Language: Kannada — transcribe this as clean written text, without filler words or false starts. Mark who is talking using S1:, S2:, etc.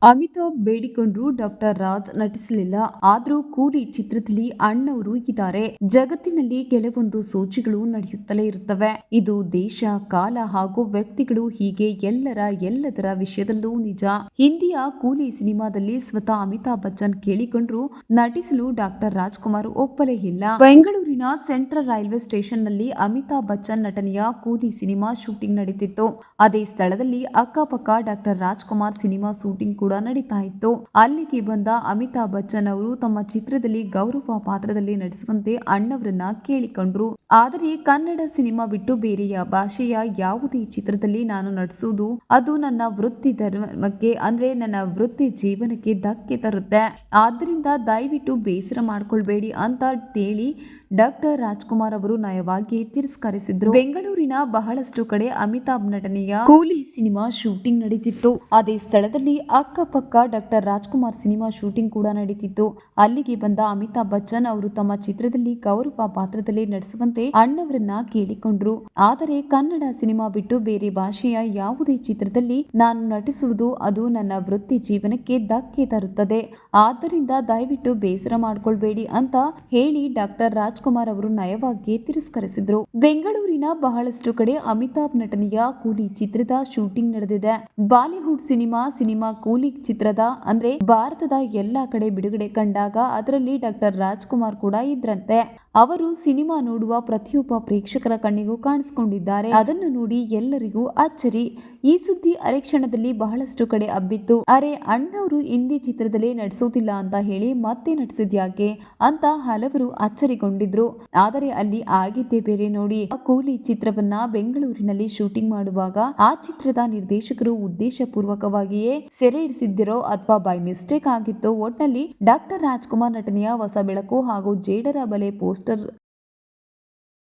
S1: ಅಮಿತಾಬ್ ಬೇಡಿಕೊಂಡ್ರು ಡಾಕ್ಟರ್ ರಾಜ್ ನಟಿಸಲಿಲ್ಲ. ಆದ್ರೂ ಕೂಲಿ ಚಿತ್ರದಲ್ಲಿ ಅಣ್ಣವರು ಇದ್ದಾರೆ. ಜಗತ್ತಿನಲ್ಲಿ ಕೆಲವೊಂದು ಸೋಜಿಗಳು ನಡೆಯುತ್ತಲೇ ಇರುತ್ತವೆ. ಇದು ದೇಶ, ಕಾಲ ಹಾಗೂ ವ್ಯಕ್ತಿಗಳು ಹೀಗೆ ಎಲ್ಲದರ ವಿಷಯದಲ್ಲೂ ನಿಜ. ಹಿಂದಿಯ ಕೂಲಿ ಸಿನಿಮಾದಲ್ಲಿ ಸ್ವತಃ ಅಮಿತಾಬ್ ಬಚ್ಚನ್ ಕೇಳಿಕೊಂಡ್ರು ನಟಿಸಲು ಡಾಕ್ಟರ್ ರಾಜ್ಕುಮಾರ್ ಒಪ್ಪಲೇ ಇಲ್ಲ. ಬೆಂಗಳೂರಿನ ಸೆಂಟ್ರಲ್ ರೈಲ್ವೆ ಸ್ಟೇಷನ್ ನಲ್ಲಿ ಅಮಿತಾಬ್ ಬಚ್ಚನ್ ನಟನೆಯ ಕೂಲಿ ಸಿನಿಮಾ ಶೂಟಿಂಗ್ ನಡೀತಿತ್ತು. ಅದೇ ಸ್ಥಳದಲ್ಲಿ ಅಕ್ಕಪಕ್ಕ ಡಾಕ್ಟರ್ ರಾಜ್ಕುಮಾರ್ ಸಿನಿಮಾ ಶೂಟಿಂಗ್ ಕೂಡ ನಡೀತಾ ಇತ್ತು. ಅಲ್ಲಿಗೆ ಬಂದ ಅಮಿತಾಬ್ ಬಚ್ಚನ್ ಅವರು ತಮ್ಮ ಚಿತ್ರದಲ್ಲಿ ಗೌರವ ಪಾತ್ರದಲ್ಲಿ ನಟಿಸುವಂತೆ ಅಣ್ಣವರನ್ನ ಕೇಳಿಕೊಂಡ್ರು. ಆದರೆ ಕನ್ನಡ ಸಿನಿಮಾ ಬಿಟ್ಟು ಬೇರೆಯ ಭಾಷೆಯ ಯಾವುದೇ ಚಿತ್ರದಲ್ಲಿ ನಾನು ನಟಿಸುವುದು ಅದು ನನ್ನ ವೃತ್ತಿ ಧರ್ಮಕ್ಕೆ ಅಂದ್ರೆ ನನ್ನ ವೃತ್ತಿ ಜೀವನಕ್ಕೆ ಧಕ್ಕೆ ತರುತ್ತೆ. ಆದ್ದರಿಂದ ದಯವಿಟ್ಟು ಬೇಸರ ಮಾಡ್ಕೊಳ್ಬೇಡಿ ಅಂತ ಹೇಳಿ ಡಾಕ್ಟರ್ ರಾಜ್ಕುಮಾರ್ ಅವರು ನಯವಾಗಿ ತಿರಸ್ಕರಿಸಿದ್ರು. ಬೆಂಗಳೂರಿನ ಬಹಳಷ್ಟು ಕಡೆ ಅಮಿತಾಬ್ ನಟನೆಯ ಕೂಲಿ ಸಿನಿಮಾ ಶೂಟಿಂಗ್ ನಡೀತಿತ್ತು. ಅದೇ ಸ್ಥಳದಲ್ಲಿ ಅಕ್ಕಪಕ್ಕ ಡಾಕ್ಟರ್ ರಾಜ್ಕುಮಾರ್ ಸಿನಿಮಾ ಶೂಟಿಂಗ್ ಕೂಡ ನಡೀತಿತ್ತು. ಅಲ್ಲಿಗೆ ಬಂದ ಅಮಿತಾಬ್ ಬಚ್ಚನ್ ಅವರು ತಮ್ಮ ಚಿತ್ರದಲ್ಲಿ ಗೌರವ ಪಾತ್ರದಲ್ಲಿ ನಟಿಸುವಂತೆ ಅಣ್ಣವರನ್ನ ಕೇಳಿಕೊಂಡ್ರು. ಆದರೆ ಕನ್ನಡ ಸಿನಿಮಾ ಬಿಟ್ಟು ಬೇರೆ ಭಾಷೆಯ ಯಾವುದೇ ಚಿತ್ರದಲ್ಲಿ ನಾನು ನಟಿಸುವುದು ಅದು ನನ್ನ ವೃತ್ತಿ ಜೀವನಕ್ಕೆ ಧಕ್ಕೆ ತರುತ್ತದೆ. ಆದ್ದರಿಂದ ದಯವಿಟ್ಟು ಬೇಸರ ಮಾಡ್ಕೊಳ್ಬೇಡಿ ಅಂತ ಹೇಳಿ ಡಾಕ್ಟರ್ ರಾಜ್ಕುಮಾರ್ ಅವರು ನಯವಾಗಿ ತಿರಸ್ಕರಿಸಿದ್ರು. ಬೆಂಗಳೂರಿನ ಬಹಳಷ್ಟು ಕಡೆ ಅಮಿತಾಬ್ ನಟನೆಯ ಕೂಲಿ ಚಿತ್ರದ ಶೂಟಿಂಗ್ ನಡೆದಿದೆ. ಬಾಲಿವುಡ್ ಸಿನಿಮಾ ಕೂಲಿ ಚಿತ್ರದ ಅಂದ್ರೆ ಭಾರತದ ಎಲ್ಲಾ ಕಡೆ ಬಿಡುಗಡೆ ಕಂಡಾಗ ಅದರಲ್ಲಿ ಡಾಕ್ಟರ್ ರಾಜ್ಕುಮಾರ್ ಕೂಡ ಇದ್ರಂತೆ. ಅವರು ಸಿನಿಮಾ ನೋಡುವ ಪ್ರತಿಯೊಬ್ಬ ಪ್ರೇಕ್ಷಕರ ಕಣ್ಣಿಗೂ ಕಾಣಿಸಿಕೊಂಡಿದ್ದಾರೆ. ಅದನ್ನು ನೋಡಿ ಎಲ್ಲರಿಗೂ ಅಚ್ಚರಿ. ಈ ಸುದ್ದಿ ಅರೆ ಕ್ಷಣದಲ್ಲಿ ಬಹಳಷ್ಟು ಕಡೆ ಹಬ್ಬಿತ್ತು. ಅರೆ ಅಣ್ಣವರು ಹಿಂದಿ ಚಿತ್ರದಲ್ಲೇ ನಟಿಸೋದಿಲ್ಲ ಅಂತ ಹೇಳಿ ಮತ್ತೆ ನಟಿಸಿದ್ಯಾಕೆ ಅಂತ ಹಲವರು ಅಚ್ಚರಿಗೊಂಡಿದ್ರು. ಆದರೆ ಅಲ್ಲಿ ಆಗಿದ್ದೇ ಬೇರೆ ನೋಡಿ. ಕೂಲಿ ಚಿತ್ರವನ್ನ ಬೆಂಗಳೂರಿನಲ್ಲಿ ಶೂಟಿಂಗ್ ಮಾಡುವಾಗ ಆ ಚಿತ್ರದ ನಿರ್ದೇಶಕರು ಉದ್ದೇಶ ಪೂರ್ವಕವಾಗಿಯೇ ಸೆರೆ ಹಿಡಿಸಿದ್ದಿರೋ ಅಥವಾ ಬೈ ಮಿಸ್ಟೇಕ್ ಆಗಿತ್ತೋ ಒಟ್ನಲ್ಲಿ ಡಾಕ್ಟರ್ ರಾಜ್ಕುಮಾರ್ ನಟನೆಯ ಹೊಸ ಬೆಳಕು ಹಾಗೂ ಜೇಡರ ಬಲೆ ಪೋಸ್ಟರ್